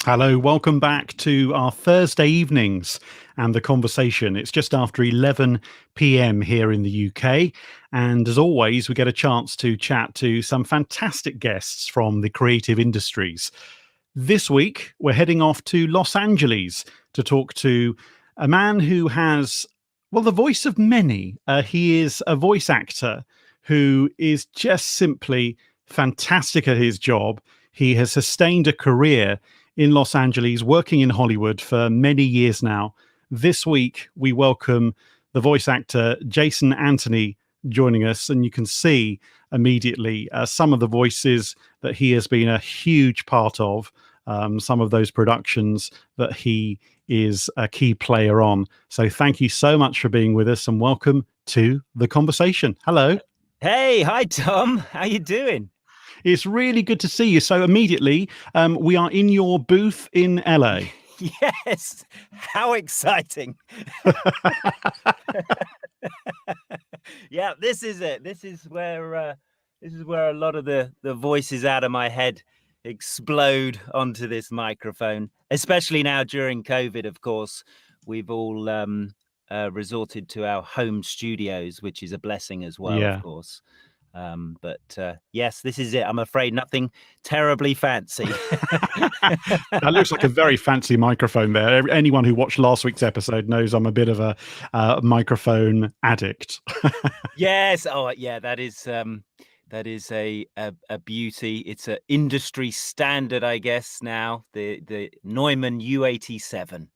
Hello, welcome back to our Thursday evenings and the conversation. It's just after 11 p.m. here in the UK. And as always, we get a chance to chat to some fantastic guests from the creative industries. This week, we're heading off to Los Angeles to talk to a man who has, well, the voice of many. He is a voice actor who is just simply fantastic at his job. He has sustained a career in Los Angeles, working in Hollywood for many years now. This week, we welcome the voice actor Jason Anthony joining us, and you can see immediately some of the voices that he has been a huge part of, some of those productions that he is a key player on. So thank you so much for being with us, and welcome to the conversation. Hello. Hey, hi Tom. How you doing? It's really good to see you. So immediately, we are in your booth in LA. Yes. How exciting. Yeah, this is it. This is where a lot of the voices out of my head explode onto this microphone, especially now during COVID, of course. We've all resorted to our home studios, which is a blessing as well, of Yeah. course. But yes, this is it. I'm afraid nothing terribly fancy. That looks like a very fancy microphone there. Anyone who watched last week's episode knows I'm a bit of a microphone addict. Yes. Oh, yeah. That is a beauty. It's an industry standard, I guess. Now the Neumann U87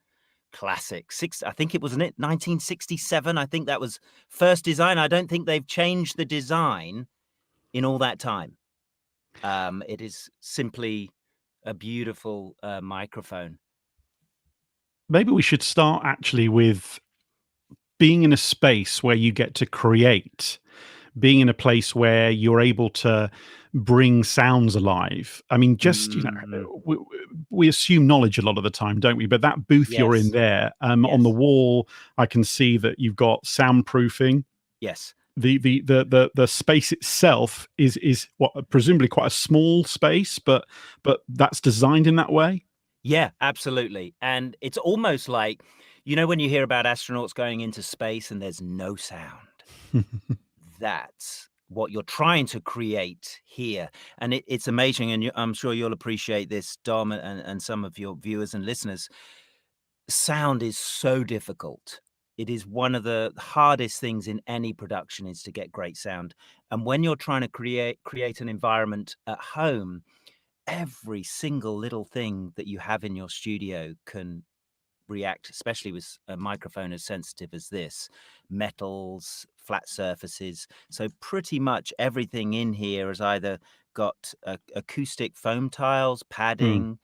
classic. I think it was in it 1967. I think that was first design. I don't think they've changed the design in all that time. It is simply a beautiful microphone. Maybe we should start actually with being in a space where you get to create, being in a place where you're able to bring sounds alive. I mean, just, Mm, we assume knowledge a lot of the time, don't we? But that booth you're in yes. there, on the Yes. wall, I can see that you've got soundproofing. Yes. The space itself is what presumably quite a small space, but that's designed in that way. Yeah, absolutely. And it's almost like, when you hear about astronauts going into space and there's no sound, that's what you're trying to create here. And it's amazing. And I'm sure you'll appreciate this, Dom, and some of your viewers and listeners. Sound is so difficult. It is one of the hardest things in any production is to get great sound. And when you're trying to create an environment at home, every single little thing that you have in your studio can react, especially with a microphone as sensitive as this, metals, flat surfaces. So pretty much everything in here has either got acoustic foam tiles, Mm. padding.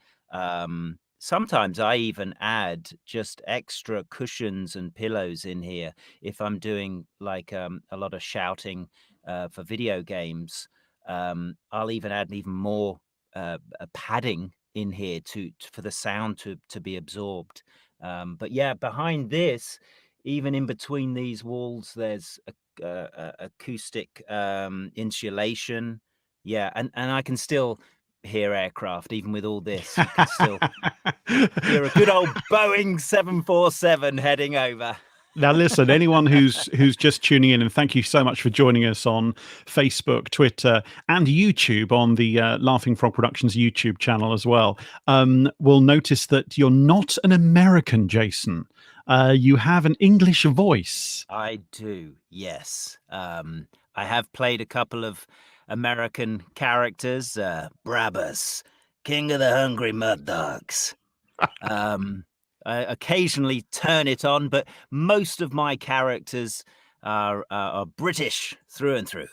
Sometimes I even add just extra cushions and pillows in here if I'm doing like a lot of shouting for video games. I'll even add even more padding in here for the sound to be absorbed. But yeah, behind this, even in between these walls, there's acoustic insulation. Yeah, and I can still hear aircraft even with all this. You can still hear a good old Boeing 747 heading over. Now, listen, anyone who's just tuning in, and thank you so much for joining us on Facebook, Twitter, and YouTube on the Laughing Frog Productions YouTube channel as well, will notice that you're not an American, Jason. You have an English voice. I do, yes. I have played a couple of American characters, Brabus, King of the Hungry Mud Dogs. Um, I occasionally turn it on, but most of my characters are British through and through.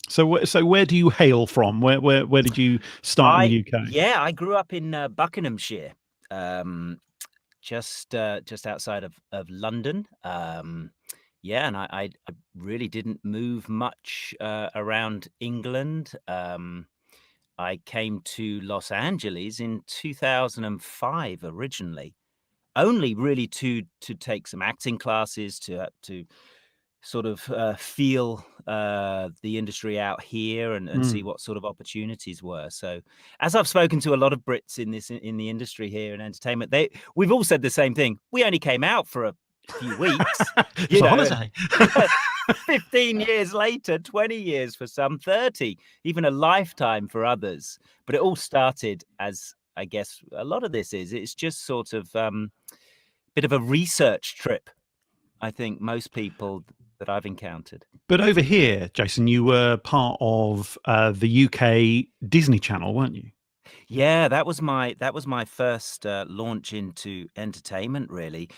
So where do you hail from? Where did you start in the UK? I grew up in Buckinghamshire, um, just outside of London. Yeah, and I really didn't move much around England. I came to Los Angeles in 2005 originally, only really to take some acting classes to sort of feel the industry out here and see Mm. what sort of opportunities were. So, as I've spoken to a lot of Brits in the industry here in entertainment, we've all said the same thing. We only came out for a few weeks, It's a and holiday. yeah, 15 years later, 20 years for some, 30, even a lifetime for others. But it all started as, I guess, a lot of this it's just sort of bit of a research trip. I think most people that I've encountered. But over here, Jason, you were part of the UK Disney Channel, weren't you? Yeah, that was my first launch into entertainment, really.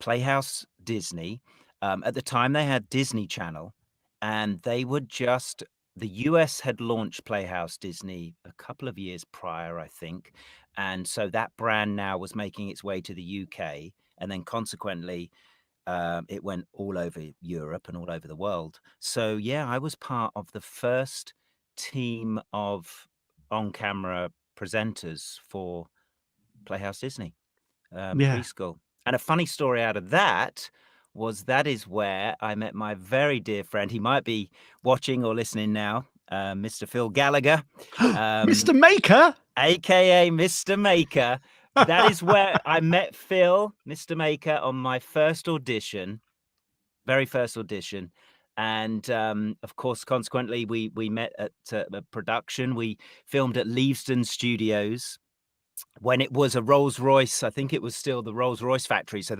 Playhouse Disney. At the time, they had Disney Channel, and they were just the US had launched Playhouse Disney a couple of years prior, I think, and so that brand now was making its way to the UK, and then consequently, it went all over Europe and all over the world. So yeah, I was part of the first team of on-camera presenters for Playhouse Disney Yeah. preschool. And a funny story out of that was that is where I met my very dear friend. He might be watching or listening now, Mr. Phil Gallagher, Mr. um, Maker. aka Mr. Maker. That is where I met Phil, Mr. Maker, on my first audition, very first audition. And of course, consequently, we met at a production. We filmed at Leavesden Studios when it was a Rolls-Royce. I think it was still the Rolls-Royce factory. So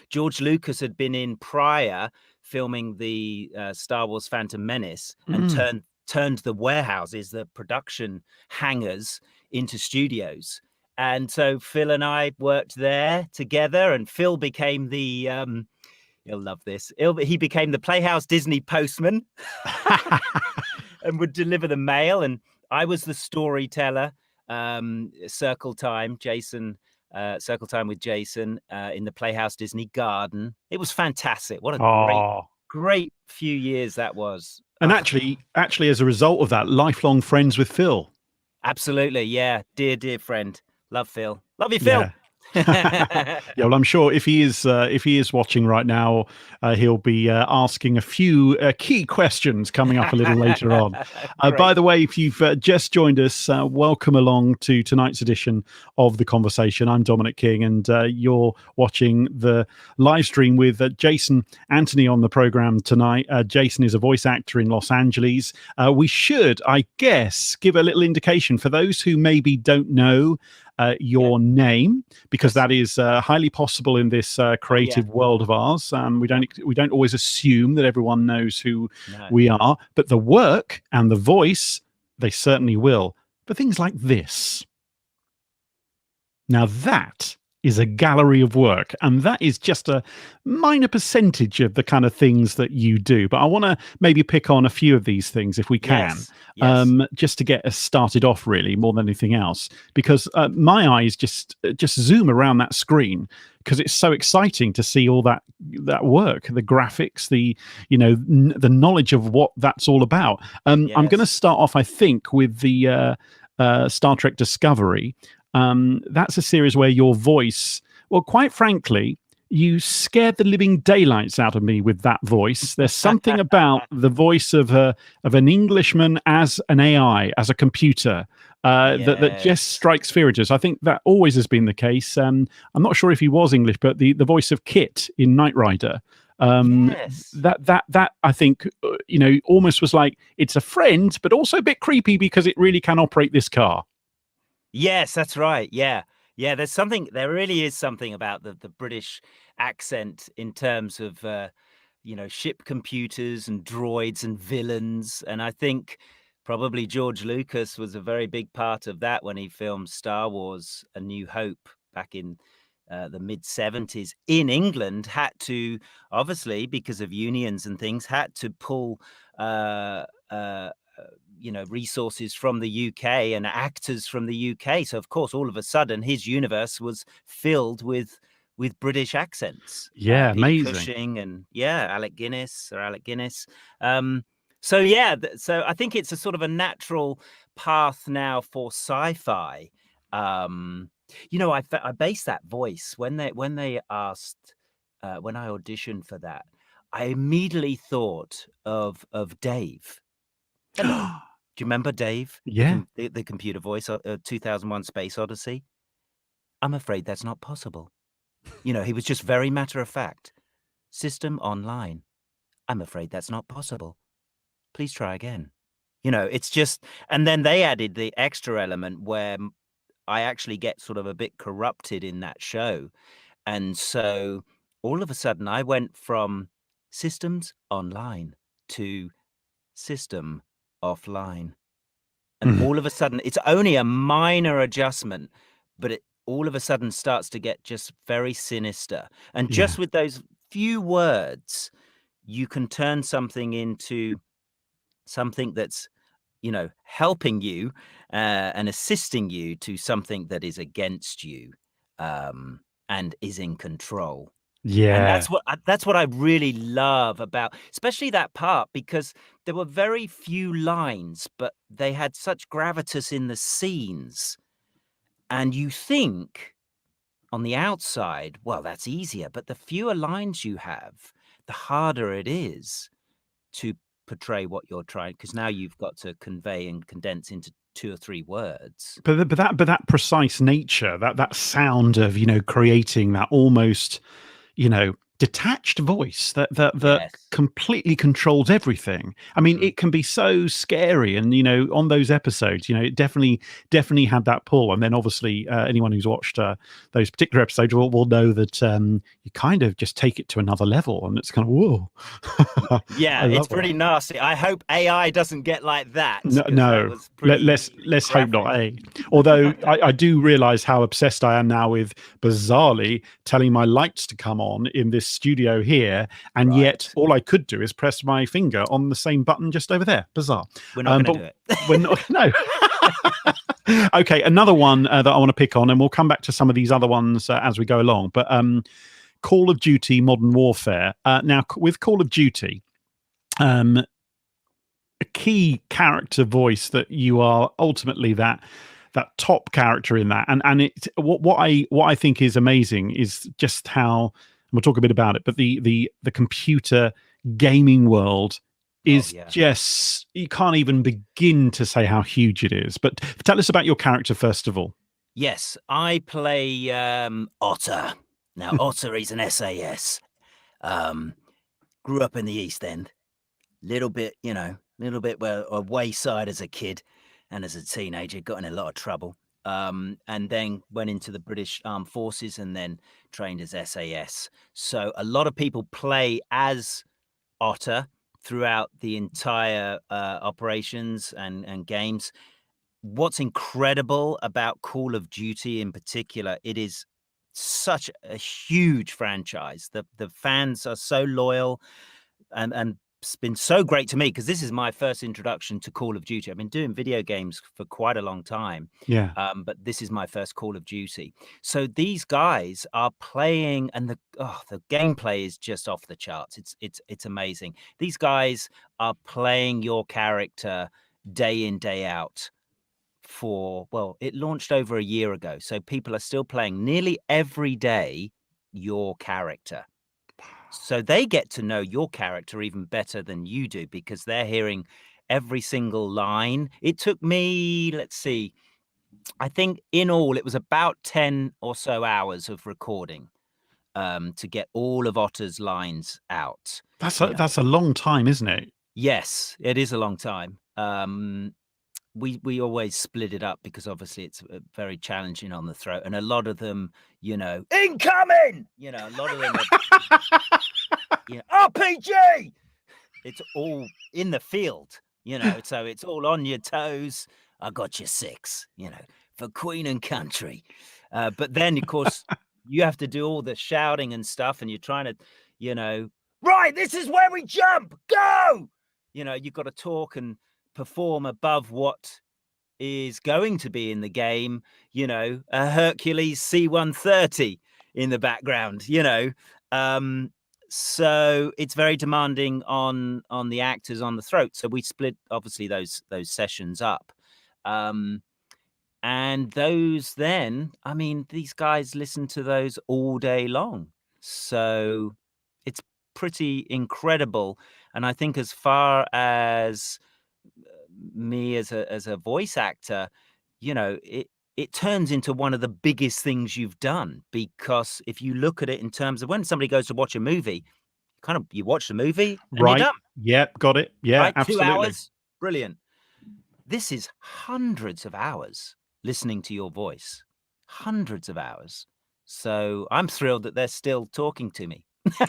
George Lucas had been in prior filming the Star Wars Phantom Menace and Mm. turned the warehouses, the production hangars, into studios. And so Phil and I worked there together, and Phil became you'll love this. He became the Playhouse Disney postman and would deliver the mail. And I was the storyteller. Circle time, Jason. Circle time with Jason in the Playhouse Disney garden. It was fantastic. What a Oh. great few years that was. And Oh, actually, as a result of that, lifelong friends with Phil. absolutely, yeah, dear friend. Love Phil. Love you, Phil. Yeah. Yeah, well, I'm sure if he is watching right now, he'll be asking a few key questions coming up a little later on. By Great. the way, if you've just joined us, welcome along to tonight's edition of The Conversation. I'm Dominic King, and you're watching the live stream with Jason Anthony on the program tonight. Jason is a voice actor in Los Angeles. We should, I guess, give a little indication for those who maybe don't know your name, because Yes. that is highly possible in this creative world of ours. We don't always assume that everyone knows who No. we are, but the work and the voice, they certainly will. But things like this. Now that is a gallery of work, and that is just a minor percentage of the kind of things that you do. But I want to maybe pick on a few of these things if we can, Yes. just to get us started off, really, more than anything else, because my eyes just zoom around that screen because it's so exciting to see all that work, the graphics, the the knowledge of what that's all about. I'm going to Yes. start off, I think, with the Star Trek Discovery. That's a series where your voice, well, quite frankly, you scared the living daylights out of me with that voice. There's something about the voice of an Englishman as an AI, as a computer, that just strikes fear into us. I think that always has been the case. I'm not sure if he was English, but the voice of Kit in Knight Rider. Yes. That I think almost was like it's a friend, but also a bit creepy because it really can operate this car. Yes, that's right. Yeah. Yeah, there really is something about the British accent in terms of ship computers and droids and villains. And I think probably George Lucas was a very big part of that when he filmed Star Wars: A New Hope back in the mid 70s in England. Had to, obviously, because of unions and things, had to pull resources from the UK and actors from the UK. So of course, all of a sudden, his universe was filled with British accents. Yeah, Peter amazing. Cushing and Alec Guinness. So I think it's a sort of a natural path now for sci-fi. I based that voice when they asked when I auditioned for that. I immediately thought of Dave. Hello. Do you remember Dave, Yeah. the computer voice, 2001: Space Odyssey? I'm afraid that's not possible. You know, he was just very matter of fact. System online. I'm afraid that's not possible. Please try again. You know, it's just, and then they added the extra element where I actually get sort of a bit corrupted in that show. And so all of a sudden I went from systems online to system offline. And Mhm. all of a sudden, it's only a minor adjustment, but it all of a sudden starts to get just very sinister. And Yeah. just with those few words, you can turn something into something that's, you know, helping you and assisting you to something that is against you, and is in control. And Yeah. that's what I really love about especially that part, because there were very few lines, but they had such gravitas in the scenes. And you think on the outside, well, that's easier, but the fewer lines you have, the harder it is to portray what you're trying, because now you've got to convey and condense into 2 or 3 words. But that precise nature, that sound of, creating that almost, detached voice that Yes. completely controls everything. I mean, Mhm. it can be so scary, and on those episodes, it definitely had that pull. And then obviously, anyone who's watched those particular episodes will know that you kind of just take it to another level, and it's kind of whoa. I Yeah, it's love that. pretty nasty. I hope AI doesn't get like that, No, because that no. was pretty Let's hope not. graphic. Although I do realise how obsessed I am now with bizarrely telling my lights to come on in this studio here, and yet Right. all I could do is press my finger on the same button just over there. Bizarre. We're not gonna But do it. we're not. No. Okay, another one that I want to pick on, and we'll come back to some of these other ones as we go along. But Call of Duty: Modern Warfare. Now, with Call of Duty, um, a key character voice that you are ultimately that top character in that. And it what I think is amazing is just how, and we'll talk a bit about it, but the computer gaming world Oh, is yeah. just, you can't even begin to say how huge it is. But tell us about your character first of all. Yes, I play, Otter. Now, Otter is an SAS. Um, Grew up in the East End. Little bit, you know, little bit where a wayside as a kid, and as a teenager, got in a lot of trouble. And then went into the British Armed Forces and then trained as SAS. So a lot of people play as Otter throughout the entire operations and games. What's incredible about Call of Duty in particular, it is such a huge franchise. The fans are so loyal, and it's been so great to me, because this is my first introduction to Call of Duty. I've been doing video games for quite a long time, Yeah. but this is my first Call of Duty. So these guys are playing, and the gameplay is just off the charts. It's amazing. These guys are playing your character day in, day out for, well, it launched over a year ago, so people are still playing nearly every day your character. So they get to know your character even better than you do, because they're hearing every single line. It took me, let's see, I think in all it was about 10 or so hours of recording to get all of Otter's lines out, That's you know. that's a long time, isn't it? Yes, it is a long time. We always split it up, because obviously it's very challenging on the throat, and a lot of them, you know, incoming. You know, a lot of them are, RPG. It's all in the field, you know, so it's all on your toes. I got you 6, you know, for Queen and Country. But then, of course, you have to do all the shouting and stuff, and you're trying to, you know, right, this is where we jump, go. You know, you've got to talk and perform above what is going to be in the game, you know, a Hercules C-130 in the background, you know. Um, so it's very demanding on the actors on the throat. So we split obviously those sessions up. Um, and those then, I mean, these guys listen to those all day long. So it's pretty incredible. And I think as far as me as a voice actor, you know, it turns into one of the biggest things you've done, because if you look at it in terms of when somebody goes to watch a movie, kind of you watch the movie and you're Right. done, Yep. Got it. Yeah, right? 2 absolutely. hours, brilliant. This is hundreds of hours listening to your voice, hundreds of hours. So I'm thrilled that they're still talking to me. but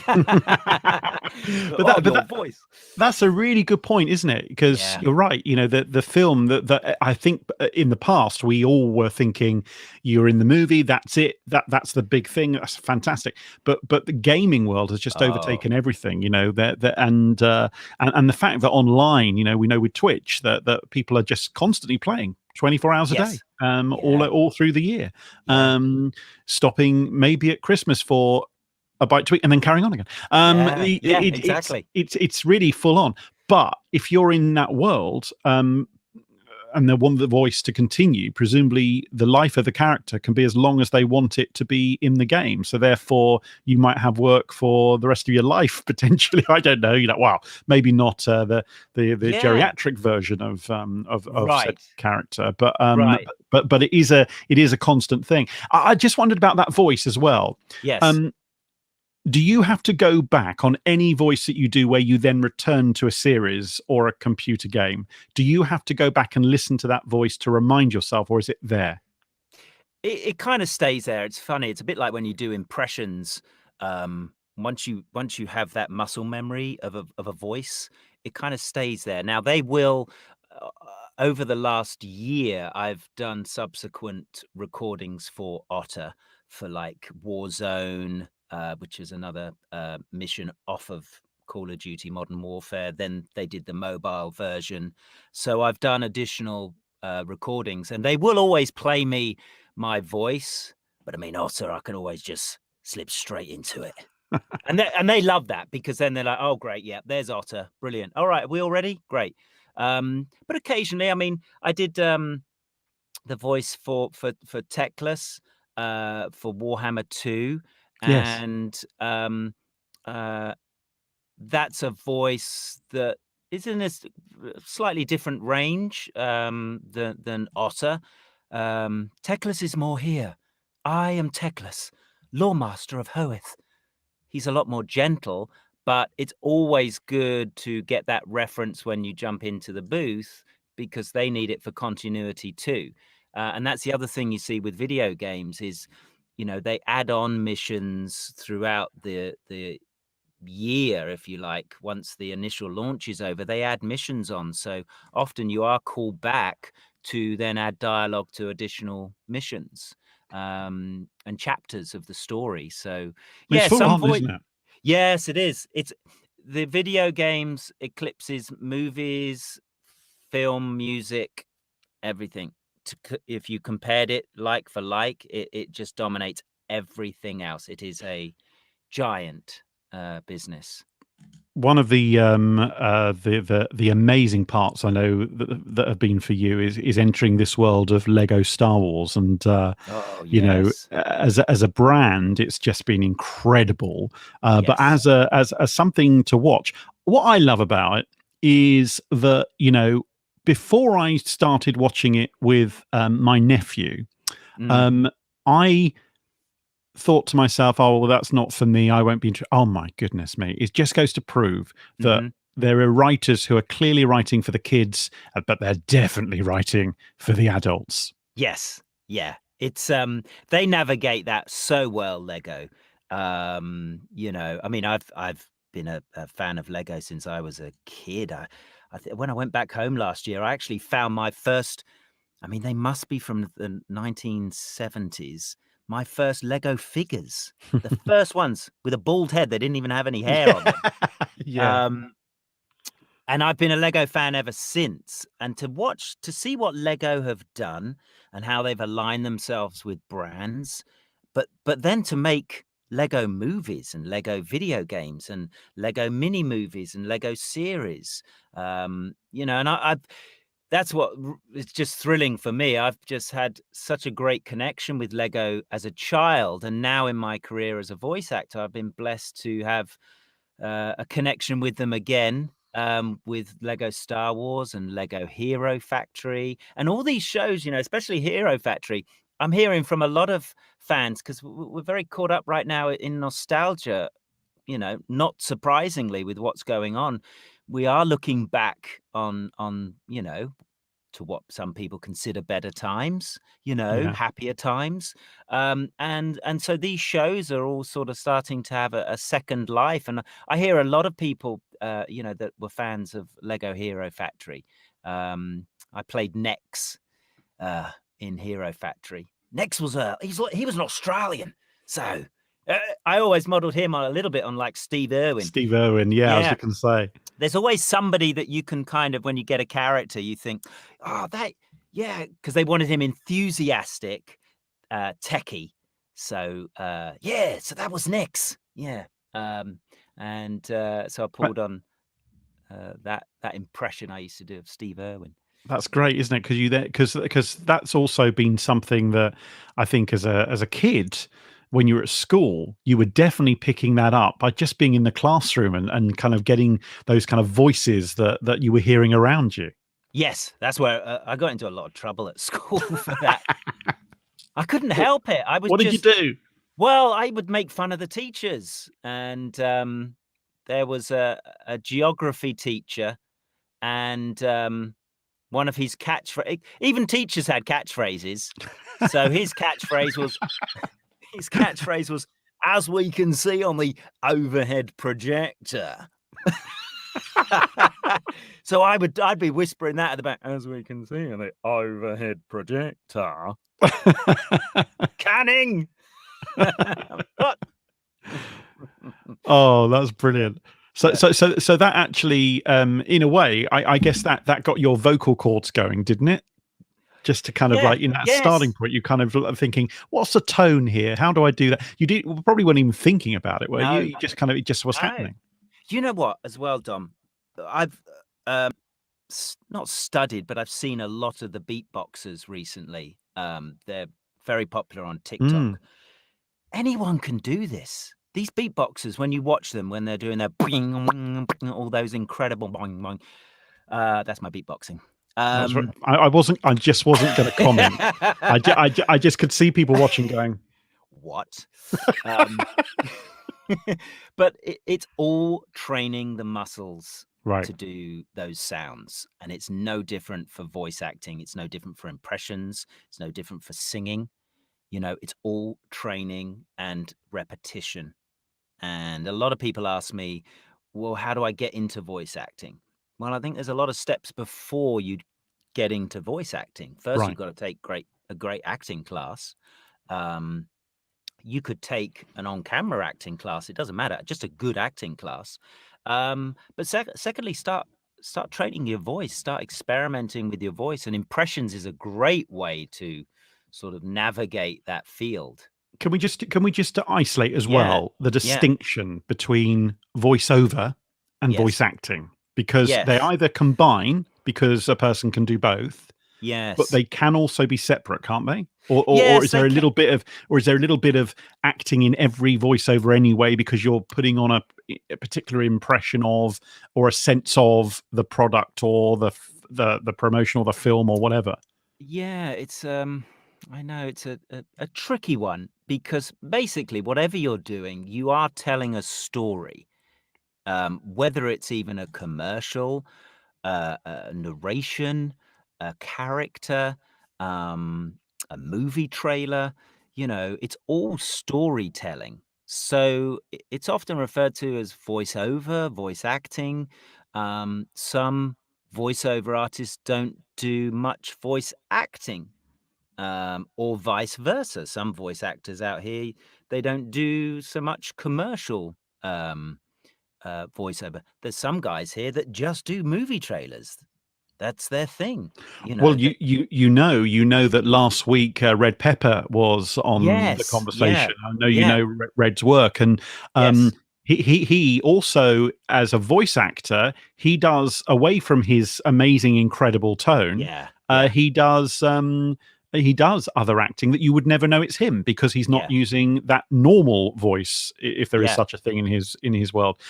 Oh, that, but your that, voice. That's a really good point, isn't it? Because Yeah. you're right. You know, the film that I think in the past we all were thinking you're in the movie. That's it. That's the big thing. That's fantastic. But the gaming world has just Oh, overtaken everything. You know, and the fact that online, you know, we know with Twitch that people are just constantly playing 24 hours a day, yes. all Yeah. all through the year, Yeah. stopping maybe at Christmas for a bite to eat and then carrying on again. Yeah. Yeah. Exactly. It's really full on. But if you're in that world, and they want the voice to continue, presumably the life of the character can be as long as they want it to be in the game. So therefore, you might have work for the rest of your life potentially. I don't know. You know, wow, maybe not the Yeah. geriatric version of said Right. character, Right. but it is a constant thing. I just wondered about that voice as well. Yes. Um, do you have to go back on any voice that you do where you then return to a series or a computer game? Do you have to go back and listen to that voice to remind yourself, or is it there? It kind of stays there. It's funny. It's a bit like when you do impressions. Once you have that muscle memory of a voice, it kind of stays there. Now they will. Uh, Over the last year, I've done subsequent recordings for Otter for like Warzone, which is another mission off of Call of Duty Modern Warfare. Then they did the mobile version, so I've done additional recordings, and they will always play me my voice, but I mean, also I can always just slip straight into it. And they love that, because then they're like, "Oh, great, yeah, there's Otter, brilliant. All right, are we all ready? Great." But occasionally, I mean, I did the voice for Techless, for Warhammer 2, Yes. and uh, that's a voice that is in a slightly different range than Otter. Teclis is more here. I am Teclis, Lawmaster of Hoeth. He's a lot more gentle, but it's always good to get that reference when you jump into the booth, because they need it for continuity too. And that's the other thing you see with video games is, you know, they add on missions throughout the year, if you like. Once the initial launch is over, they add missions on. So often you are called back to then add dialogue to additional missions and chapters of the story. So It's yeah, full some on, voice. isn't it? Yes, it is. It's the video games eclipses movies, film, music, everything. If you compared it like for like, it just dominates everything else. It is a giant business. One of the amazing parts I know that have been for you is entering this world of Lego Star Wars, and Oh, you know, yes. as a brand, it's just been incredible. But Yes. as something to watch, what I love about it is that, you know, before I started watching it with my nephew, Mm, um, I thought to myself, "Oh, well, that's not for me. I won't be interested." Oh my goodness me! It just goes to prove that mhm. there are writers who are clearly writing for the kids, but they're definitely writing for the adults. Yes. Yeah. It's, they navigate that so well, Lego. You know, I mean, I've been a fan of Lego since I was a kid. When I went back home last year, I actually found my first. I mean, they must be from the 1970s. My first Lego figures, the first ones with a bald head. They didn't even have any hair Yeah, on them. yeah. Um, And I've been a Lego fan ever since. And to see what Lego have done and how they've aligned themselves with brands, but then to make Lego movies and Lego video games and Lego mini movies and Lego series, you know, and I've that's what it's just thrilling for me. I've just had such a great connection with Lego as a child, and now in my career as a voice actor, I've been blessed to have a connection with them again, with Lego Star Wars and Lego Hero Factory and all these shows, especially Hero Factory. I'm hearing from a lot of fans because we're very caught up right now in nostalgia, not surprisingly with what's going on. We are looking back on to what some people consider better times, Yeah. happier times. And so these shows are all sort of starting to have a second life. And I hear a lot of people, that were fans of Lego Hero Factory. I played Nex uh, in Hero Factory. Nex was he was an Australian, so I always modelled him on a little bit on like Steve Irwin. Steve Irwin. Yeah, I was Yeah, going to say. there's always somebody that you can kind of, when you get a character, you think, oh, because they wanted him enthusiastic, techie. So, so that was Nix. Yeah. So I But pulled on that impression I used to do of Steve Irwin. that's great, isn't it? Because that's also been something that I think as a kid, when you were at school, you were definitely picking that up by just being in the classroom and kind of getting those kind of voices that you were hearing around you. Yes, that's where I got into a lot of trouble at school for that. I couldn't help it. I was What did you just do? Well, I would make fun of the teachers, and there was a geography teacher, and one of his even teachers had catchphrases. So his catchphrase was, "As we can see on the overhead projector." So I'd be whispering that at the back, "As we can see on the overhead projector." Canning. What? Oh, that's brilliant. So, Yeah. so that actually, in a way, I guess that got your vocal cords going, didn't it? Just to kind of Yeah. like, that starting Yes. point, you kind of thinking, what's the tone here? How do I do that? You probably weren't even thinking about it, were you? No. You just kind of, it just was No. happening. You know what, as well, Dom? I've not studied, but I've seen a lot of the beatboxers recently. They're very popular on TikTok. Mm, Anyone can do this. These beatboxers, when you watch them, when they're doing their all those incredible boing boing, that's my beatboxing. I just wasn't going to comment. I just could see people watching going, What? But it's all training the muscles right. to do those sounds, and it's no different for voice acting. It's no different for impressions. It's no different for singing. It's all training and repetition. And a lot of people ask me, well, how do I get into voice acting? Well, I think there's a lot of steps before you get into voice acting. First, Right. you've got to take a great acting class. Um, you could take an on-camera acting class. It doesn't matter, just a good acting class. But secondly, start training your voice. Start experimenting with your voice, and impressions is a great way to sort of navigate that field. Can we just isolate as Yeah, well the yeah, distinction between voiceover and voice yes, acting? Because they yes, either combine because a person can do both, but yes, they can also be separate, can't they? Or yes. is there They a can. little bit of acting in every voiceover anyway because you're putting on a particular impression of or a sense of the product or the promotion or the film or whatever? Yeah, it's I know it's a tricky one because basically, whatever you're doing, you are telling a story. Whether it's even a commercial, a narration, a character, um, a movie trailer, it's all storytelling. So it's often referred to as voiceover, voice acting. Some voiceover artists don't do much voice acting, or vice versa. Some voice actors out here, they don't do so much commercial voiceover. There's some guys here that just do movie trailers. That's their thing, Well, that you know that last week Red Pepper was on the Yes, yeah, conversation. I know you yeah, know Red's work, and yes, he also as a voice actor he does away from his amazing, incredible tone. yeah, yeah, He does he does other acting that you would never know it's him, because he's not Yeah. using that normal voice, if there is Yeah. such a thing in his world.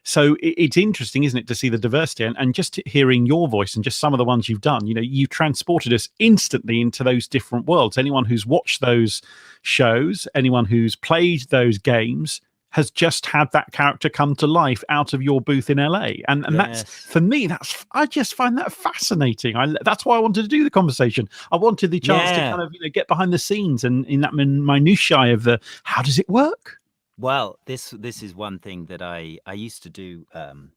So it's interesting, isn't it, to see the diversity, and just hearing your voice and just some of the ones you've done. You transported us instantly into those different worlds. Anyone who's watched those shows, anyone who's played those games, has just had that character come to life out of your booth in LA, and that's, Yes. for me, I just find that fascinating. That's why I wanted to do the conversation. I wanted the chance to Yeah. kind of get behind the scenes and in that minutiae of how does it work. Well, this is one thing that I used to do,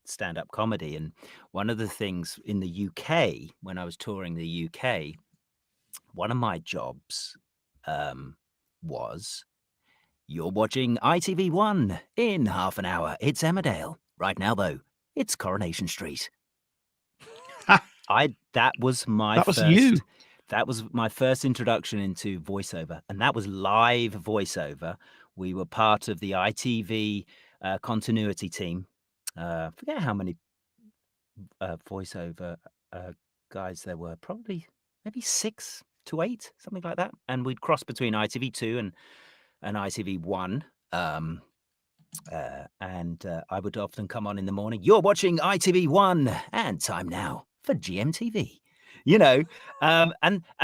stand-up comedy, and one of the things in the UK, when I was touring the UK, one of my jobs, was, "You're watching ITV1 in half an hour. It's Emmerdale. Right now, though, it's Coronation Street." That was my That was you. first introduction into voiceover, and that was live voiceover. We were part of the ITV continuity team. Forget how many voiceover guys there were. Probably maybe 6 to 8, something like that. And we'd cross between ITV2 and ITV1. And I would often come on in the morning. "You're watching ITV1, and time now for GMTV."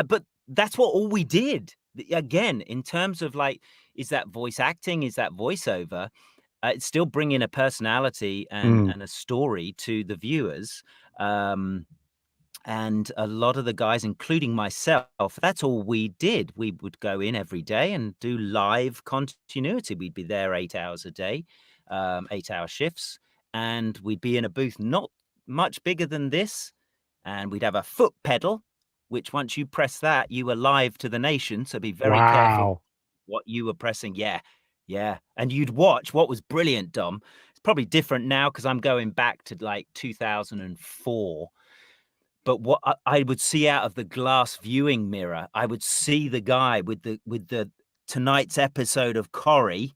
But that's all we did. Again, in terms of like, is that voice acting? Is that voiceover? It's still bringing a personality and a story to the viewers. And a lot of the guys, including myself, that's all we did. We would go in every day and do live continuity. We'd be there 8 hours a day, 8-hour shifts, and we'd be in a booth not much bigger than this, and we'd have a foot pedal, which once you press that, you were live to the nation. So be very careful Wow. what you were pressing. Yeah, yeah. And you'd watch. What was brilliant, Dom, it's probably different now because I'm going back to like 2004. But what I would see out of the glass viewing mirror, I would see the guy with the tonight's episode of Coronation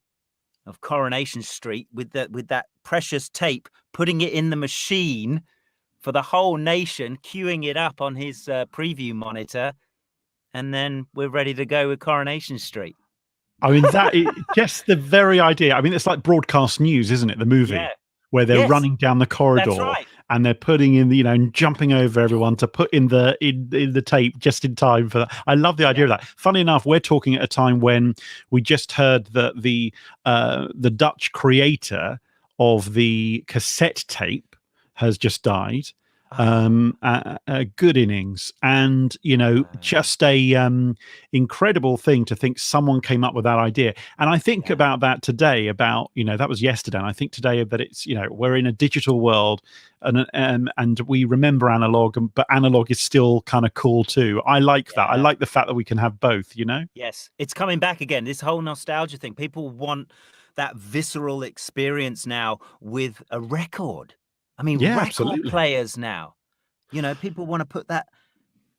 Street, with that precious tape, putting it in the machine for the whole nation, queuing it up on his preview monitor, and then we're ready to go with Coronation Street. I mean, just the very idea. I mean, it's like broadcast news, isn't it? The movie. Yeah. Where they're Yes. running down the corridor. That's right. And they're putting in and jumping over everyone to put in the tape just in time for that. I love the idea of that. Funny enough, we're talking at a time when we just heard that the Dutch creator of the cassette tape has just died. A good innings, and just a incredible thing to think someone came up with that idea. And I think about that today, about that was yesterday, and I think today that it's we're in a digital world, and we remember analog, but analog is still kind of cool too. I like that. I like the fact that we can have both. Yes, it's coming back again, this whole nostalgia thing. People want that visceral experience now with a record. I mean, record absolutely. players now, people want to put that,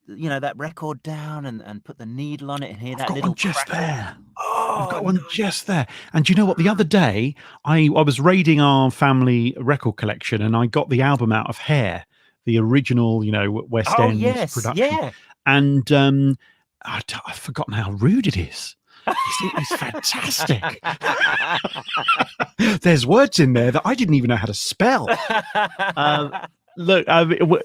that record down and put the needle on it and hear that little just crackle. there. Oh, I've got one just there. And you know what? The other day, I was raiding our family record collection, and I got the album out of Hair, the original, West End production. Yeah. And I've forgotten how rude it is. It's fantastic. There's words in there that I didn't even know how to spell. Look,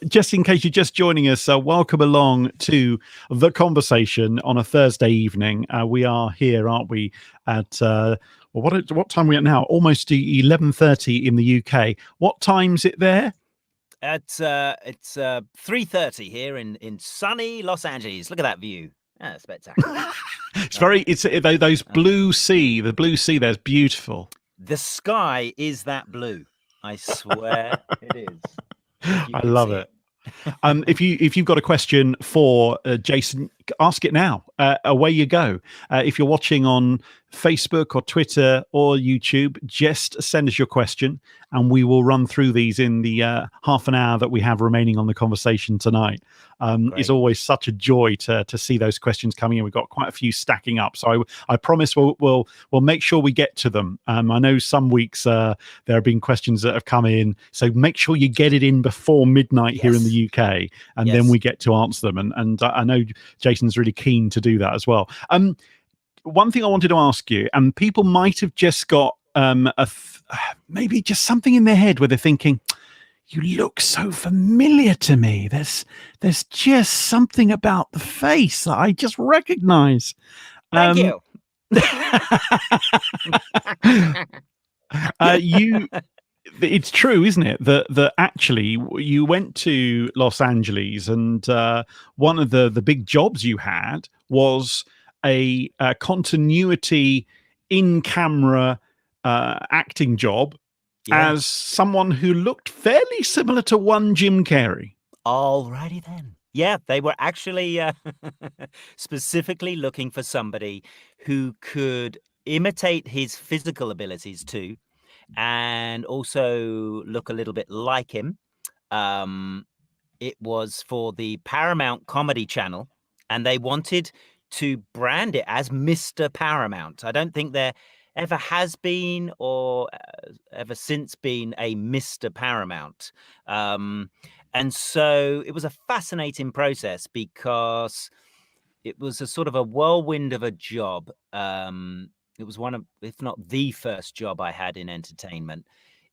just in case you're just joining us, welcome along to The Conversation on a Thursday evening. We are here, aren't we, at what time are we at now? Almost 11:30 in the UK. What time's it there? It's 3:30 here in sunny Los Angeles. Look at that view. Spectacular. It's those blue sea. The blue sea there's beautiful. The sky is that blue. I swear it is. I love it. If you've got a question for Jason, ask it now. Away you go. If you're watching on Facebook or Twitter or YouTube, just send us your question, and we will run through these in the half an hour that we have remaining on the conversation tonight. It's always such a joy to see those questions coming in. We've got quite a few stacking up, so I promise we'll make sure we get to them. I know some weeks there have been questions that have come in, so make sure you get it in before midnight here in the UK, and then we get to answer them. And I know Jason Jason's really keen to do that as well. One thing I wanted to ask you, and people might have just got maybe just something in their head where they're thinking, you look so familiar to me. There's just something about the face that I just recognize. Thank you. You it's true, isn't it, that actually you went to Los Angeles, and one of the big jobs you had was a continuity in camera acting job Yeah. as someone who looked fairly similar to one Jim Carrey. Alrighty then. Yeah, they were actually specifically looking for somebody who could imitate his physical abilities too, and also look a little bit like him. Um, it was for the Paramount Comedy Channel, and they wanted to brand it as Mr. Paramount. I don't think there ever has been or ever since been a Mr. Paramount. And so it was a fascinating process because it was a sort of a whirlwind of a job. It was one of, if not the first job I had in entertainment.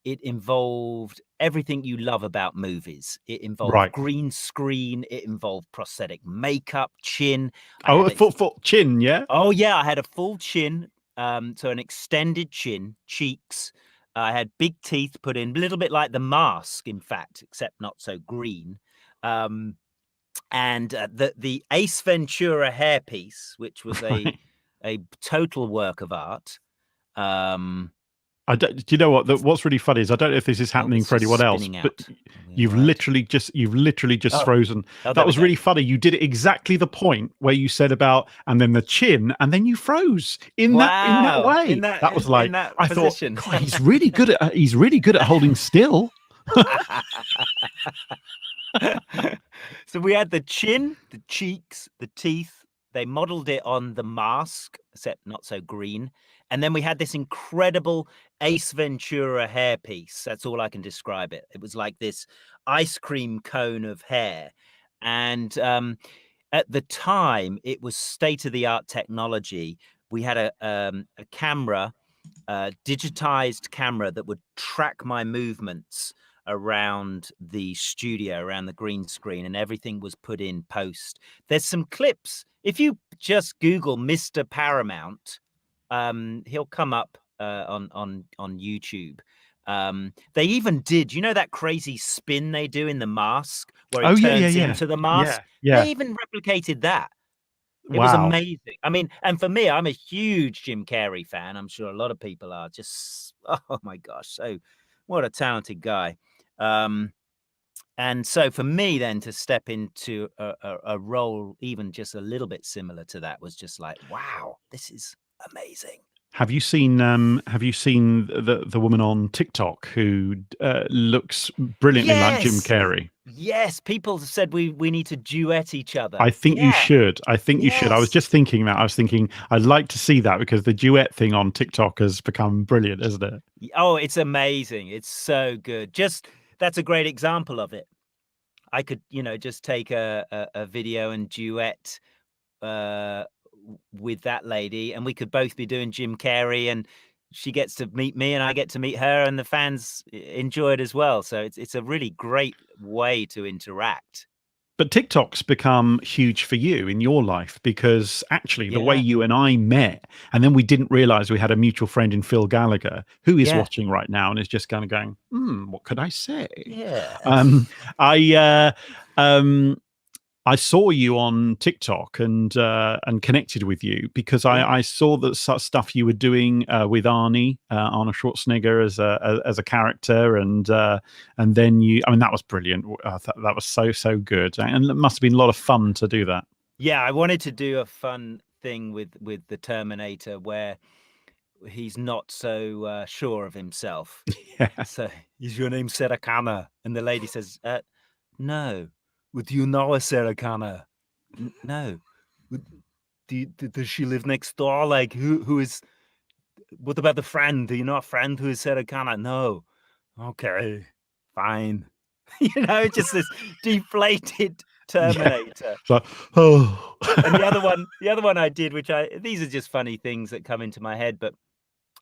It involved everything you love about movies. It involved Right. green screen. It involved prosthetic makeup, chin. Oh, full chin, yeah? Oh, yeah, I had a full chin, so an extended chin, cheeks. I had big teeth put in, a little bit like The Mask, in fact, except not so green. And the Ace Ventura hairpiece, which was Right. a total work of art. Do you know what? What's really funny is I don't know if this is happening It's for just anyone else, spinning but out. Are we you've all right? literally just Oh. frozen. Oh, there That we was go. really funny. You did it exactly the point where you said about, and then the chin, and then you froze in that Wow. way. In that was like, in that I position. thought, God, he's really good at holding still. So we had the chin, the cheeks, the teeth. They modeled it on The Mask, except not so green. And then we had this incredible Ace Ventura hairpiece. That's all I can describe it. It was like this ice cream cone of hair. And at the time, it was state-of-the-art technology. We had a camera, digitized camera that would track my movements around the studio, around the green screen, and everything was put in post. There's some clips. If you just Google Mr. Paramount, he'll come up on YouTube. They even did, you know, that crazy spin they do in The Mask where he Oh turns yeah. into the mask? Yeah. They even replicated that. It was Wow. amazing. I mean, and for me, I'm a huge Jim Carrey fan. I'm sure a lot of people are. Just, oh my gosh, so what a talented guy. And so for me then to step into a role even just a little bit similar to that was just like, wow, this is amazing. Have you seen the woman on TikTok who looks brilliantly like Jim Yes. Carrey? Yes, people said we need to duet each other. I think you should. I think you should. I was Yes. just thinking that. I was thinking I'd like to see that because the duet thing on TikTok has become brilliant, isn't it? Oh, it's amazing. It's so good. Just that's a great example of it. I could, you know, just take a video and duet with that lady, and we could both be doing Jim Carrey, and she gets to meet me, and I get to meet her, and the fans enjoy it as well. So it's a really great way to interact. But TikTok's become huge for you in your life because actually the way Yeah. you and I met, and then we didn't realize we had a mutual friend in Phil Gallagher who is Yeah. watching right now and is just kind of going, what could I say? Yeah. I saw you on TikTok and connected with you because I saw that stuff you were doing with Arnold Schwarzenegger as a character, and then that was brilliant. That was so good, and it must have been a lot of fun to do that. Yeah, I wanted to do a fun thing with the Terminator where he's not so sure of himself. Yeah. So, is your name Sarah Connor? And the lady says, no. Well, do you know a Sarah Connor? No. Does she live next door? Like, who is, what about the friend? Do you know a friend who is Sarah Connor? No. Okay, fine. You know, just this deflated Yeah. Terminator. It's like, oh. And the other one I did, these are just funny things that come into my head, but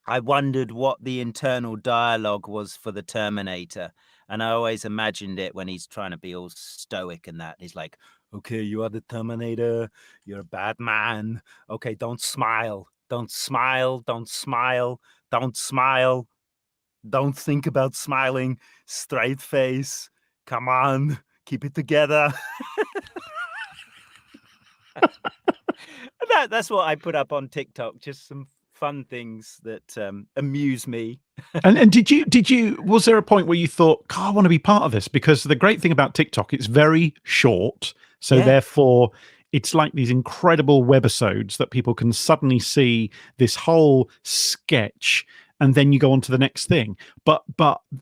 I wondered what the internal dialogue was for the Terminator. And I always imagined it when he's trying to be all stoic and that. He's like, okay, you are the Terminator. You're a bad man. Okay, don't smile. Don't smile. Don't smile. Don't smile. Don't think about smiling. Straight face. Come on. Keep it together. That's what I put up on TikTok. Just some fun things that amuse me. And did you was there a point where you thought, God, I want to be part of this? Because the great thing about TikTok, it's very short. So Yeah. therefore it's like these incredible webisodes that people can suddenly see this whole sketch and then you go on to the next thing. But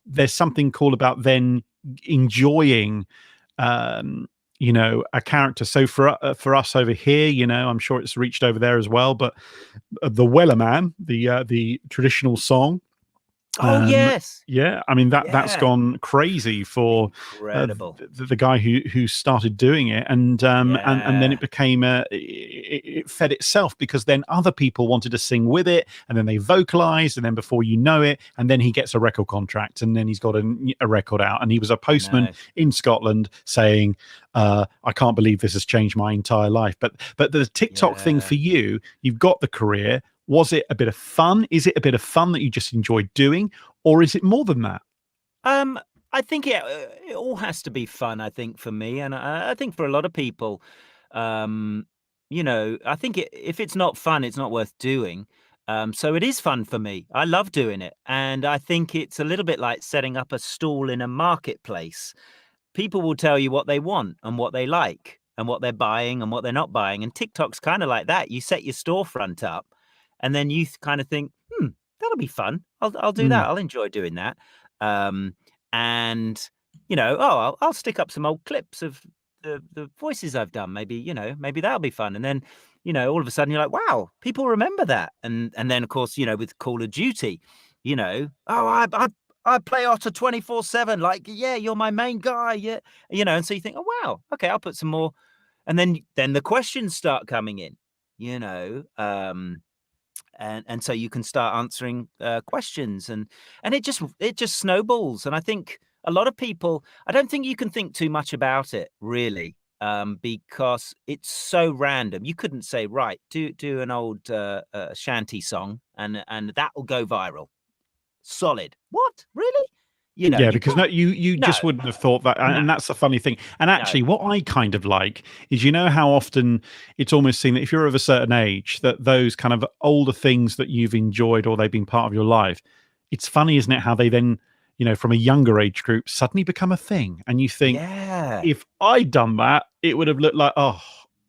there's something cool about then enjoying a character. So for us over here, I'm sure it's reached over there as well, but the Weller Man, the traditional song, Oh, yes. yeah, I mean that's Yeah. gone crazy for Incredible. the guy who started doing it, and then Yeah. it became it fed itself because then other people wanted to sing with it, and then they vocalized, and then before you know it, and then he gets a record contract, and then he's got a record out, and he was a I postman know. in Scotland saying, "I can't believe this has changed my entire life." But the TikTok thing Yeah. for you, you've got the career. Was it a bit of fun? Is it a bit of fun that you just enjoy doing, or is it more than that? Um, I think it all has to be fun, I think, for me, and I think for a lot of people, um, I think if it's not fun, it's not worth doing. So it is fun for me. I love doing it, and I think it's a little bit like setting up a stall in a marketplace. People will tell you what they want and what they like and what they're buying and what they're not buying. And TikTok's kind of like that. You set your storefront up and then you kind of think, that'll be fun. I'll do Mm, that. I'll enjoy doing that. Um, and I'll stick up some old clips of the voices I've done. Maybe, maybe that'll be fun. And then, all of a sudden you're like, wow, people remember that. And then of course, with Call of Duty, I play Otter 24/7. Like, yeah, you're my main guy. Yeah. And so you think, oh, wow. Okay, I'll put some more. And then the questions start coming in, you know. And so you can start answering questions and it just snowballs. And I think a lot of people, I don't think you can think too much about it really, because it's so random. You couldn't say, right, do an old shanty song and that will go viral. Solid. What? Really? yeah, You because no, can't. you No, just wouldn't have thought that, no, and that's the funny thing. And no. actually, what I kind of like is, how often it's almost seen that if you're of a certain age, that those kind of older things that you've enjoyed or they've been part of your life, it's funny, isn't it? How they then, from a younger age group, suddenly become a thing, and you think, Yeah. if I'd done that, it would have looked like, oh,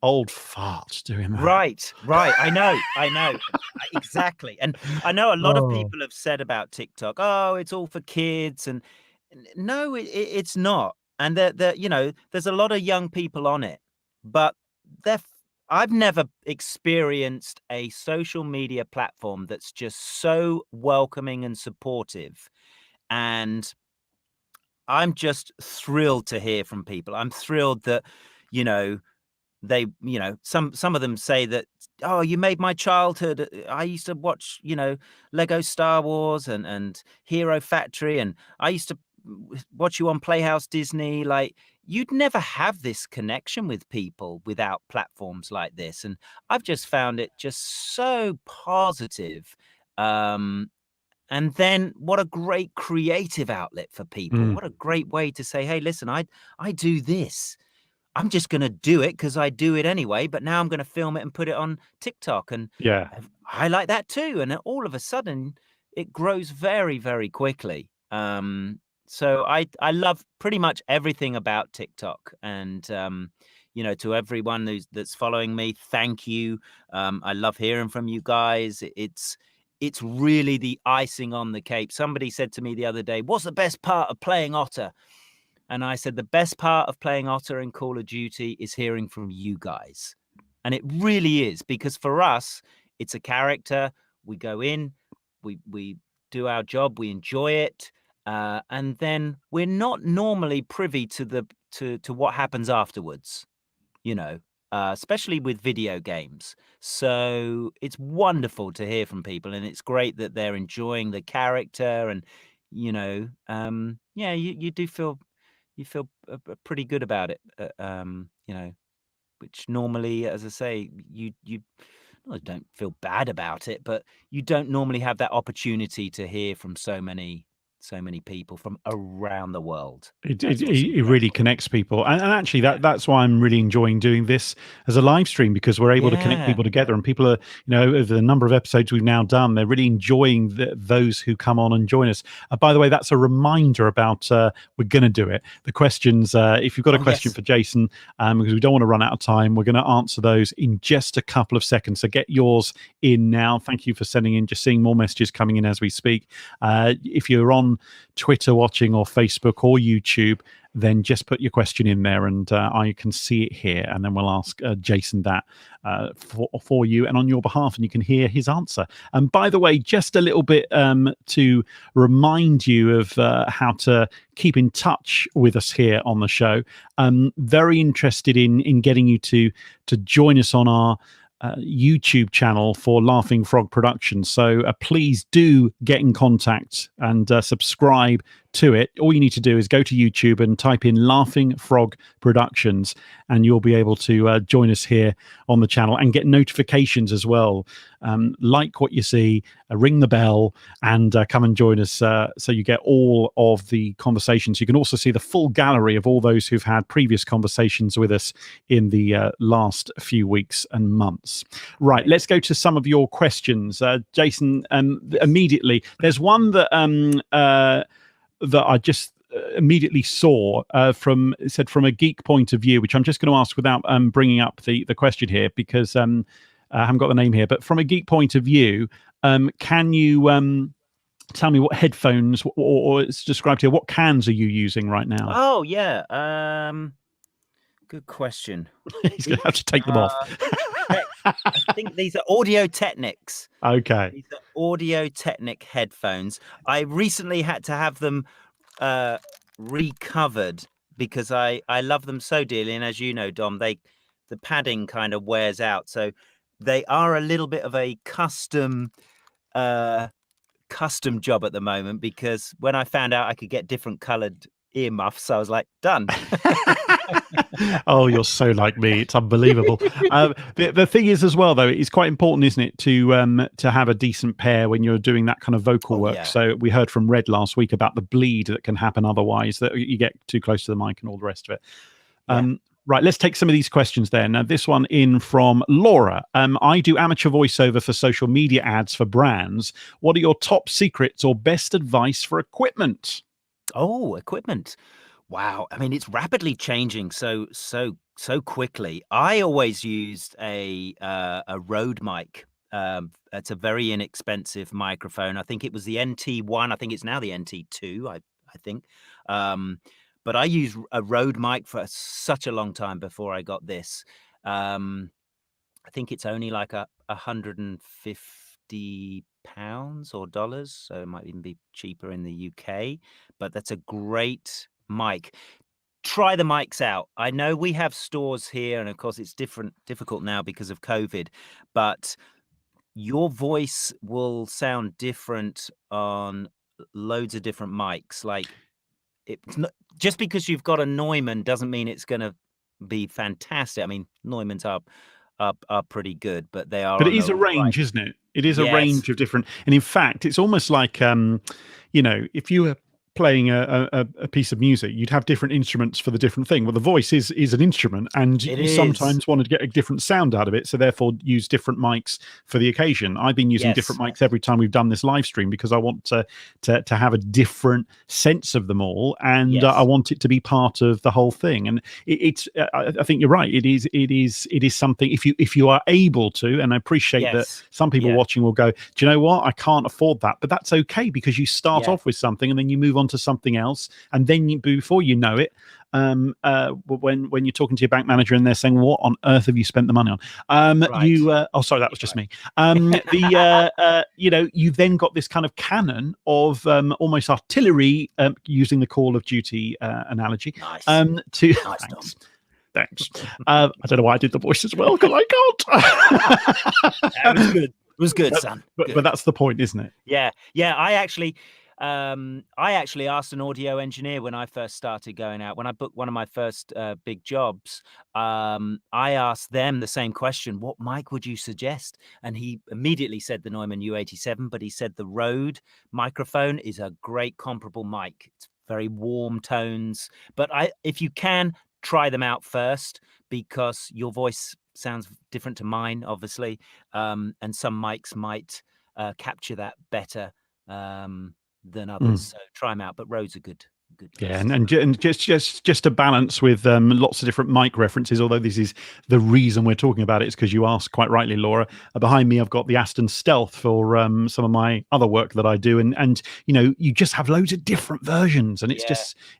old farts doing that. Right, right. I know. Exactly. And I know a lot of Oh, people have said about TikTok, "Oh, it's all for kids," and no, it's not. And there's a lot of young people on it, but they're f I've never experienced a social media platform that's just so welcoming and supportive, and I'm just thrilled to hear from people. I'm thrilled that, you know, some of them say that, oh, you made my childhood. I used to watch Lego Star Wars and Hero Factory, and I used to watch you on Playhouse Disney. Like, you'd never have this connection with people without platforms like this, and I've just found it just so positive. And then what a great creative outlet for people. mm, What a great way to say, hey, listen, I do this. I'm just gonna do it because I do it anyway, but now I'm gonna film it and put it on TikTok, and yeah. I like that too, and then all of a sudden, it grows very, very quickly. So I love pretty much everything about TikTok, and, to everyone that's following me, thank you. I love hearing from you guys. It's really the icing on the cake. Somebody said to me the other day, "What's the best part of playing Otter?" And I said, the best part of playing Otter in Call of Duty is hearing from you guys. And it really is, because for us, it's a character. We go in, we do our job, we enjoy it. And then we're not normally privy to what happens afterwards, you know, especially with video games. So it's wonderful to hear from people, and it's great that they're enjoying the character, and yeah, you do feel pretty good about it, which normally, as I say, you well, don't feel bad about it, but you don't normally have that opportunity to hear from so many people from around the world. It, it That's what's it really incredible. connects people, and actually Yeah. that's why I'm really enjoying doing this as a live stream, because we're able to connect Yeah. people together, and people are, over the number of episodes we've now done, they're really enjoying those who come on and join us. By the way, that's a reminder about we're going to do it. The questions, if you've got a Oh, question yes. for Jason, because we don't want to run out of time, we're going to answer those in just a couple of seconds. So get yours in now. Thank you for sending in. Just seeing more messages coming in as we speak. If you're on Twitter watching, or Facebook or YouTube, then just put your question in there, and I can see it here, and then we'll ask Jason that for you and on your behalf, and you can hear his answer. And by the way, just a little bit to remind you of how to keep in touch with us here on the show. Very interested in getting you to join us on our YouTube channel for Laughing Frog Productions. So please do get in contact and subscribe to it. All you need to do is go to YouTube and type in Laughing Frog Productions, and you'll be able to join us here on the channel and get notifications as well. Like what you see, ring the bell, and come and join us, so you get all of the conversations. You can also see the full gallery of all those who've had previous conversations with us in the last few weeks and months. Right, let's go to some of your questions. Jason, immediately, there's one that that I just immediately saw from a geek point of view, which I'm just going to ask without bringing up the question here, because I haven't got the name here. But from a geek point of view, can you tell me what headphones, or it's described here, what cans are you using right now? Oh, yeah. Good question. He's going to have to take them off. I think these are Audio Technics. Okay. These are Audio Technic headphones. I recently had to have them recovered because I love them so dearly, and as you know, Dom, the padding kind of wears out, so they are a little bit of a custom job at the moment, because when I found out I could get different colored earmuffs, I was like, done. Oh, you're so like me. It's unbelievable. The thing is, as well, though, it's quite important, isn't it, to have a decent pair when you're doing that kind of vocal work. Yeah. So we heard from Red last week about the bleed that can happen otherwise, that you get too close to the mic and all the rest of it. Yeah. Right, let's take some of these questions then. Now, this one in from Laura. I do amateur voiceover for social media ads for brands. What are your top secrets or best advice for equipment? Oh, equipment. Wow. I mean, it's rapidly changing so quickly. I always used a Rode mic. It's a very inexpensive microphone. I think it was the NT1. I think it's now the NT2, I think. But I used a Rode mic for such a long time before I got this. I think it's only like £150 or dollars, so it might even be cheaper in the UK. But that's a great mic. Try the mics out. I know we have stores here, and of course it's difficult now because of COVID, but your voice will sound different on loads of different mics. Like, it's not just because you've got a Neumann doesn't mean it's going to be fantastic. I mean, Neumanns are pretty good, but they are But it on is the a range, right. isn't it? It is a Yes. range of different, and in fact, it's almost like if you were playing a piece of music, you'd have different instruments for the different thing. Well, the voice is an instrument, and It you is. sometimes want to get a different sound out of it, so therefore use different mics for the occasion. I've been using different Yes. mics every time we've done this live stream, because I want to have a different sense of them all, and I Yes. want it to be part of the whole thing. And it's I think you're right. It is something, if you are able to, and I appreciate that Yes. some people Yeah. watching will go, do you know what, I can't afford that, but that's okay, because you start Yeah. off with something and then you move on on to something else, and then before you know it, when you're talking to your bank manager and they're saying, "What on earth have you spent the money on?" Right. Oh, sorry, that was just Right. me. You've then got this kind of canon of almost artillery, using the Call of Duty analogy. Nice. To Nice, Tom. Thanks. I don't know why I did the voice as well, because I can't. That was good. It was good, son. But that's the point, isn't it? Yeah. I actually asked an audio engineer when I first started going out. When I booked one of my first big jobs, I asked them the same question: "What mic would you suggest?" And he immediately said the Neumann U87, but he said the Rode microphone is a great comparable mic. It's very warm tones, but if you can, try them out first, because your voice sounds different to mine, obviously, and some mics might capture that better than others. So try them out. But Rode's a good Yeah, place. and just to balance with lots of different mic references. Although this is the reason we're talking about it, is because you asked quite rightly, Laura. Behind me, I've got the Aston Stealth for some of my other work that I do, and you just have loads of different versions, and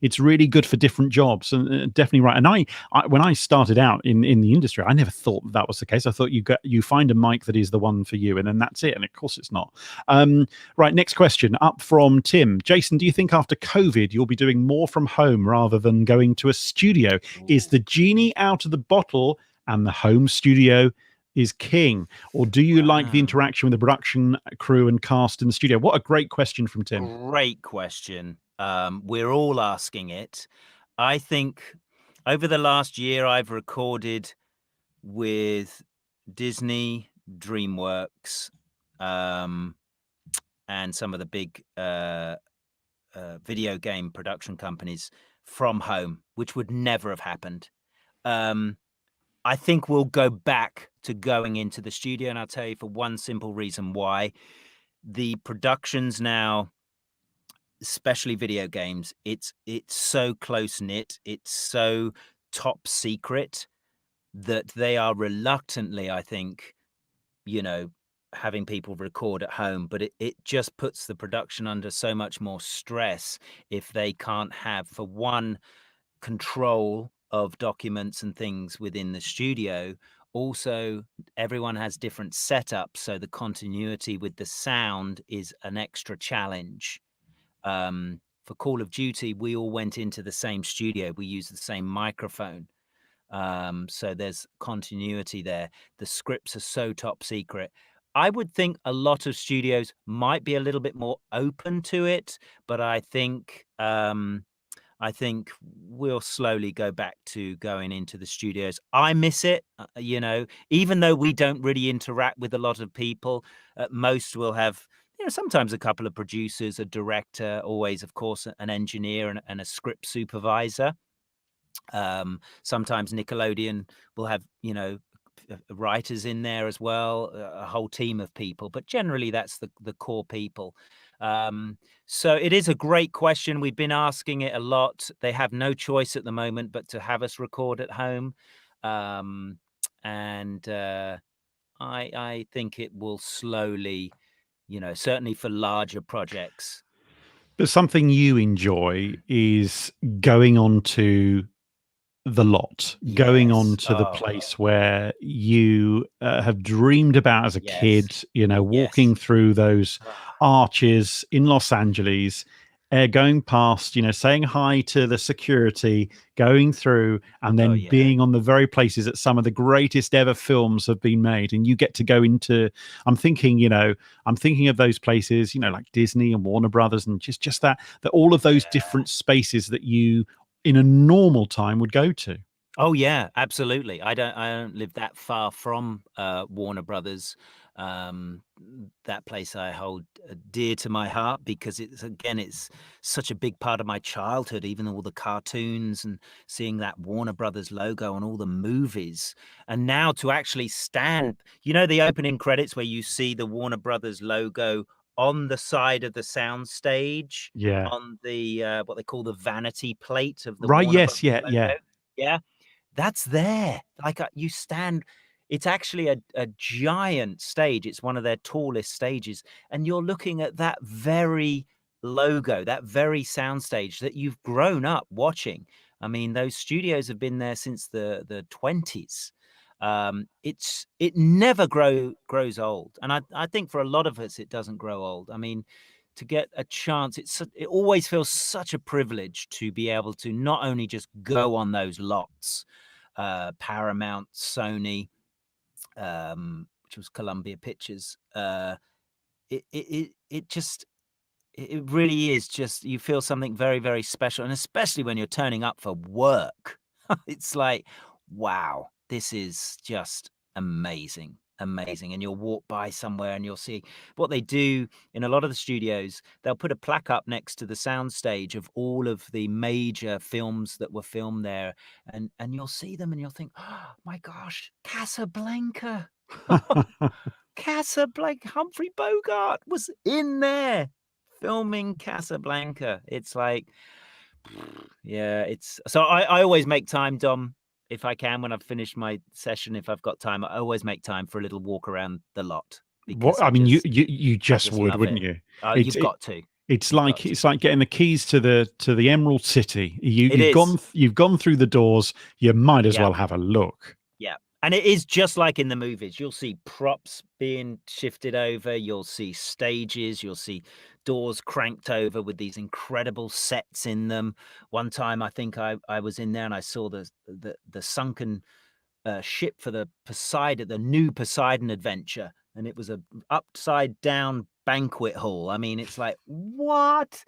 it's really good for different jobs, and definitely right. And I when I started out in the industry, I never thought that was the case. I thought you find a mic that is the one for you, and then that's it. And of course, it's not. Right, next question up from Tim. Jason, do you think after COVID you'll be doing more from home rather than going to a studio? Ooh. Is the genie out of the bottle and the home studio is king? Or do you like the interaction with the production crew and cast in the studio? What a great question from Tim. Great question. We're all asking it. I think over the last year, I've recorded with Disney, DreamWorks, and some of the big video game production companies from home, which would never have happened. I think we'll go back to going into the studio, and I'll tell you for one simple reason why. The productions now, especially video games, it's so close-knit, it's so top secret, that they are reluctantly, I think, having people record at home, but it just puts the production under so much more stress if they can't have, for one, control of documents and things within the studio. Also, everyone has different setups, so the continuity with the sound is an extra challenge. For Call of Duty, we all went into the same studio. We used the same microphone. So there's continuity there. The scripts are so top secret. I would think a lot of studios might be a little bit more open to it, but I think we'll slowly go back to going into the studios. I miss it, even though we don't really interact with a lot of people. Most will have, sometimes a couple of producers, a director, always, of course, an engineer and a script supervisor. Sometimes Nickelodeon will have, writers in there as well, a whole team of people, but generally that's the core people. So it is a great question. We've been asking it a lot. They have no choice at the moment but to have us record at home. And I think it will slowly, certainly for larger projects. But something you enjoy is going on to the lot, going on to the place where you have dreamed about as a kid, walking through those arches in Los Angeles, going past, saying hi to the security, going through, and then being on the very places that some of the greatest ever films have been made. And you get to go into, I'm thinking of those places, like Disney and Warner Brothers, and just that all of those different spaces that you in a normal time would go to. Oh yeah, absolutely. I don't live that far from Warner Brothers. That place I hold dear to my heart because it's such a big part of my childhood, even all the cartoons and seeing that Warner Brothers logo on all the movies. And now to actually stand, the opening credits where you see the Warner Brothers logo on the side of the sound stage, on the what they call the vanity plate of the Warner Brothers logo. Yeah, that's there. Like you stand, it's actually a giant stage. It's one of their tallest stages, and you're looking at that very logo, that very soundstage that you've grown up watching. I mean, those studios have been there since the 20s. It never grows old, and I think for a lot of us it doesn't grow old. I mean, to get a chance, it always feels such a privilege to be able to not only just go on those lots, Paramount, Sony, which was Columbia Pictures. It just it really is just you feel something very, very special, and especially when you're turning up for work. It's like, wow, this is just amazing, amazing. And you'll walk by somewhere and you'll see what they do in a lot of the studios. They'll put a plaque up next to the soundstage of all of the major films that were filmed there, and you'll see them and you'll think, oh my gosh, Casablanca. Casablanca, Humphrey Bogart was in there filming Casablanca. It's like, yeah, it's so I always make time, Dom, if I can, when I've finished my session, if I've got time, I always make time for a little walk around the lot What because I mean, you I just just would, love it. wouldn't you? Oh, It's you've it, got to. it's You've got like to. it's like getting the keys to the Emerald City. It is. You've gone through the doors. You might as Yeah. well have a look. Yeah. And it is just like in the movies. You'll see props being shifted over, you'll see stages, you'll see doors cranked over with these incredible sets in them. One time I think I was in there and I saw the sunken ship for the Poseidon, the new Poseidon adventure, and it was a upside down banquet hall. I mean, it's like, what?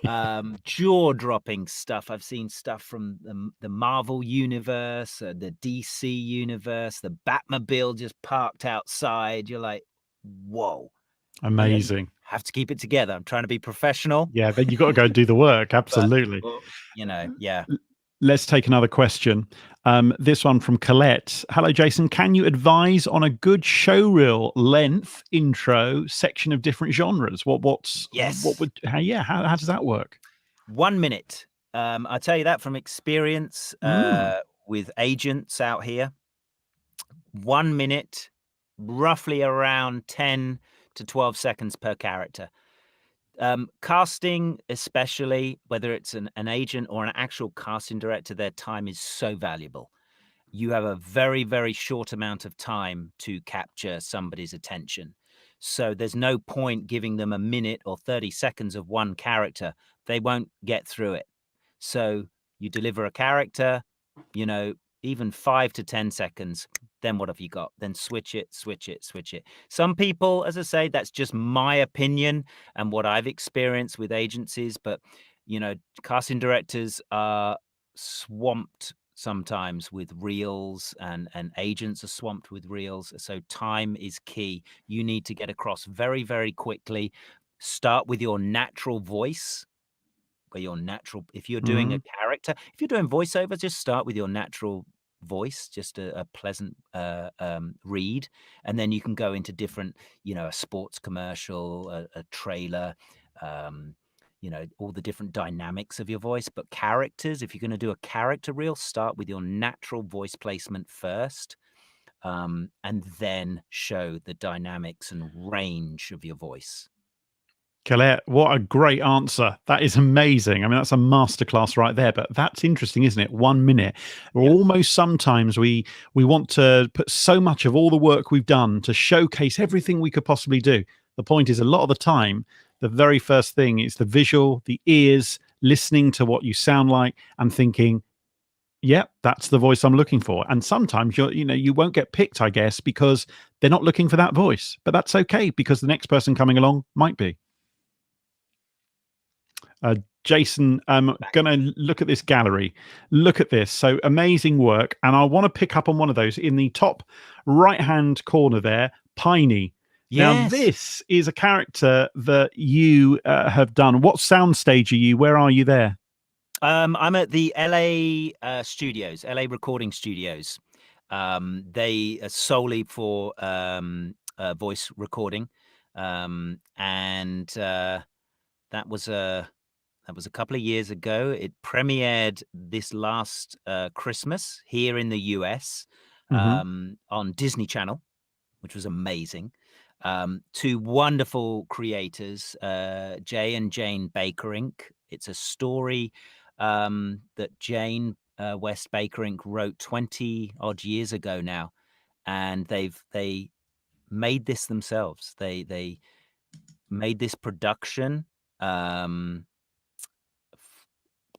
Jaw-dropping stuff. I've seen stuff from the Marvel universe, the DC universe, the Batmobile just parked outside. You're like, whoa. And yet you Amazing. have to keep it together. I'm trying to be professional, Yeah, then you got to go and do the work. but, Absolutely. well, yeah. Let's take another question. This one from Colette. Hello, Jason. Can you advise on a good showreel length intro section of different genres? What Yes. would how does that work? 1 minute. I'll tell you that from experience, Mm. with agents out here. 1 minute, roughly around 10 to 12 seconds per character. Casting, especially, whether it's an agent or an actual casting director, their time is so valuable. You have a very, very short amount of time to capture somebody's attention. So there's no point giving them a minute or 30 seconds of one character. They won't get through it. So you deliver a character, you know, even 5 to 10 seconds, then what have you got? Then switch it, switch it, switch it. Some people, as I say, that's just my opinion and what I've experienced with agencies, but, casting directors are swamped sometimes with reels and agents are swamped with reels. So time is key. You need to get across very, very quickly. Start with your natural voice where your natural if you're doing a Mhm. character, if you're doing voiceover, just start with your natural voice, just a pleasant read, and then you can go into different, a sports commercial, a trailer, all the different dynamics of your voice. But characters, if you're going to do a character reel, start with your natural voice placement first, and then show the dynamics and range of your voice. Colette, what a great answer. That is amazing. I mean, that's a masterclass right there. But that's interesting, isn't it? 1 minute. Yeah. Almost sometimes we want to put so much of all the work we've done to showcase everything we could possibly do. The point is, a lot of the time, the very first thing is the visual, the ears, listening to what you sound like, and thinking, "Yep, that's the voice I'm looking for." And sometimes you won't get picked, I guess, because they're not looking for that voice. But that's okay because the next person coming along might be. Jason, I'm going to look at this gallery. Look at this. So amazing work. And I want to pick up on one of those in the top right hand corner there, Piney. Now, Yes. this is a character that you have done. What soundstage are you? Where are you there? I'm at the LA studios, LA recording studios. They are solely for voice recording, and that was a couple of years ago. It premiered this last Christmas here in the US Hmm. on Disney Channel, which was amazing. Two wonderful creators, Jay and Jane Bakerink. It's a story that Jane West Bakerink wrote 20 odd years ago now, and they made this themselves. They made this production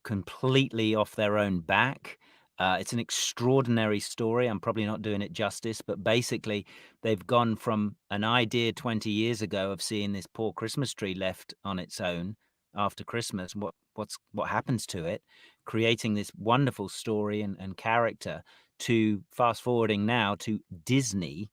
completely off their own back. It's an extraordinary story. I'm probably not doing it justice, but basically they've gone from an idea 20 years ago of seeing this poor Christmas tree left on its own after Christmas, what happens to it, creating this wonderful story and character, to fast forwarding now to Disney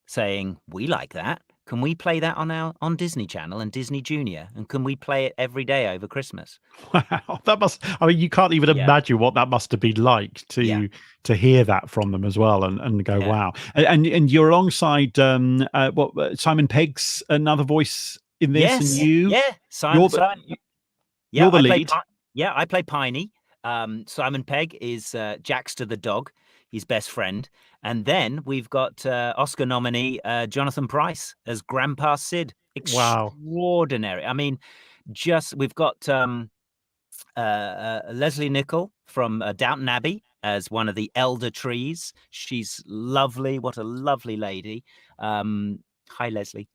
saying, we like that. Can we play that on Disney Channel and Disney Junior? And can we play it every day over Christmas? Wow, I mean, you can't even imagine what that must have been like to hear that from them as well, and go, wow. And you're alongside Simon Pegg's another voice in this, yes, and you, Simon. You're the lead. I play Piney. Simon Pegg is Jackster the dog, his best friend. And then we've got Oscar nominee Jonathan Pryce as Grandpa Sid. Extraordinary. Wow. I mean, we've got Leslie Nichol from Downton Abbey as one of the elder trees. She's lovely. What a lovely lady. Hi, Leslie.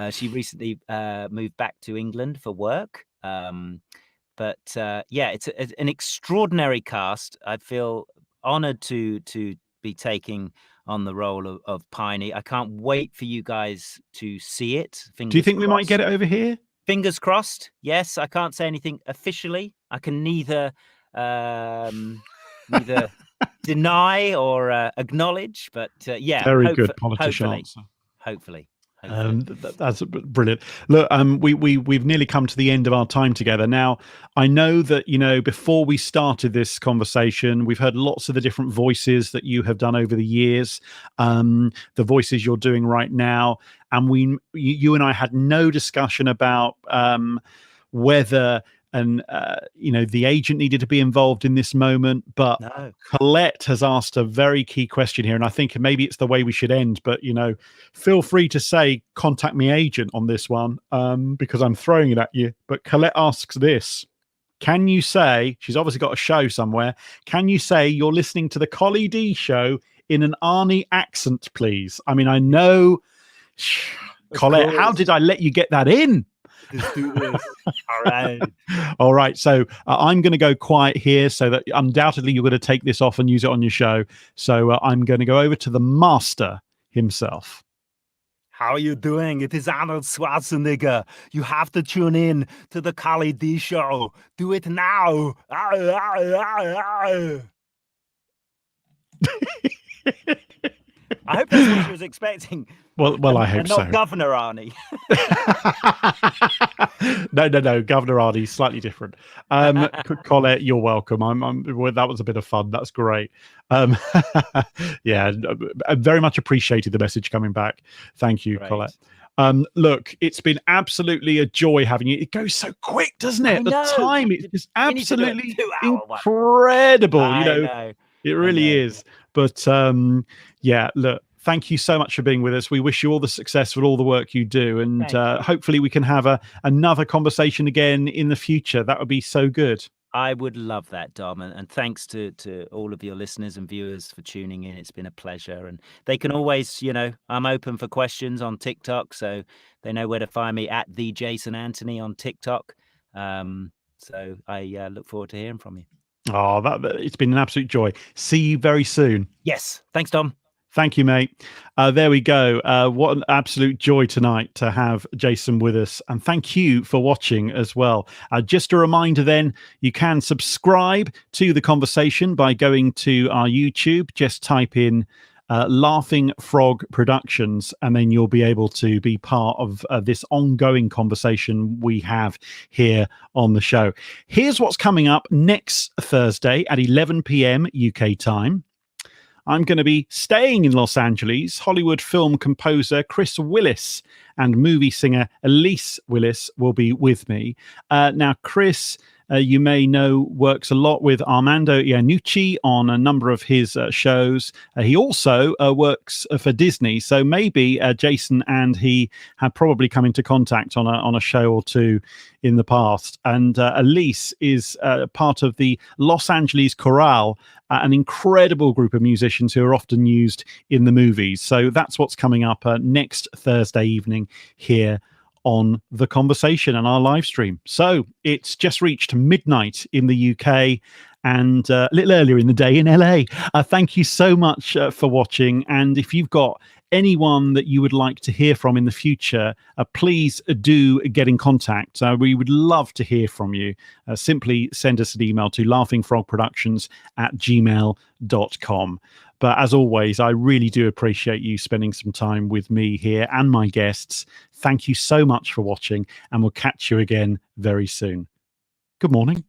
She recently moved back to England for work. But it's an extraordinary cast. I feel honored to be taking on the role of Piney. I can't wait for you guys to see it. Do you think we might get it over here? Fingers crossed. Yes, I can't say anything officially. I can neither deny or acknowledge, but very good politician answer. Hopefully. That's brilliant. Look, we've nearly come to the end of our time together. Now, I know that, before we started this conversation, we've heard lots of the different voices that you have done over the years, the voices you're doing right now. And you and I had no discussion about whether the agent needed to be involved in this moment, but no. Colette has asked a very key question here, and I think maybe it's the way we should end, but, feel free to say, contact me agent on this one, because I'm throwing it at you. But Colette asks this: can you say, she's obviously got a show somewhere, can you say you're listening to the Collie D show in an Arnie accent, please? I mean, I know, Colette, how did I let you get that in? Let's do this. All right. So I'm going to go quiet here, so that undoubtedly you're going to take this off and use it on your show. So I'm going to go over to the master himself. How are you doing? It is Arnold Schwarzenegger. You have to tune in to the Collie D show. Do it now. I hope that's what she was expecting. Well, I hope not so. Governor Arnie. No. Governor Arnie, slightly different. Colette, you're welcome. That was a bit of fun. That's great. Yeah, I very much appreciated the message coming back. Thank you, great. Colette. Look, it's been absolutely a joy having you. It goes so quick, doesn't it? The time, it's just absolutely incredible. I know. It really is. But look, thank you so much for being with us. We wish you all the success with all the work you do. And hopefully we can have another conversation again in the future. That would be so good. I would love that, Dom. And thanks to all of your listeners and viewers for tuning in. It's been a pleasure. And they can always, I'm open for questions on TikTok. So they know where to find me at the Jason Anthony on TikTok. So I look forward to hearing from you. Oh, it's been an absolute joy. See you very soon. Yes. Thanks, Dom. Thank you, mate. There we go. What an absolute joy tonight to have Jason with us. And thank you for watching as well. Just a reminder then, you can subscribe to the conversation by going to our YouTube. Just type in Laughing Frog Productions, and then you'll be able to be part of this ongoing conversation we have here on the show. Here's what's coming up next Thursday at 11 p.m. UK time. I'm going to be staying in Los Angeles. Hollywood film composer Chris Willis and movie singer Elise Willis will be with me. Now, Chris you may know works a lot with Armando Iannucci on a number of his shows. He also works for Disney, so maybe Jason and he have probably come into contact on a show or two in the past. And Elise is part of the Los Angeles Chorale, an incredible group of musicians who are often used in the movies. So that's what's coming up next Thursday evening here on The Conversation and our live stream. So it's just reached midnight in the UK and a little earlier in the day in LA. Thank you so much for watching. And if you've got anyone that you would like to hear from in the future, please do get in contact. We would love to hear from you. Simply send us an email to laughingfrogproductions@gmail.com. But as always, I really do appreciate you spending some time with me here and my guests. Thank you so much for watching, and we'll catch you again very soon. Good morning.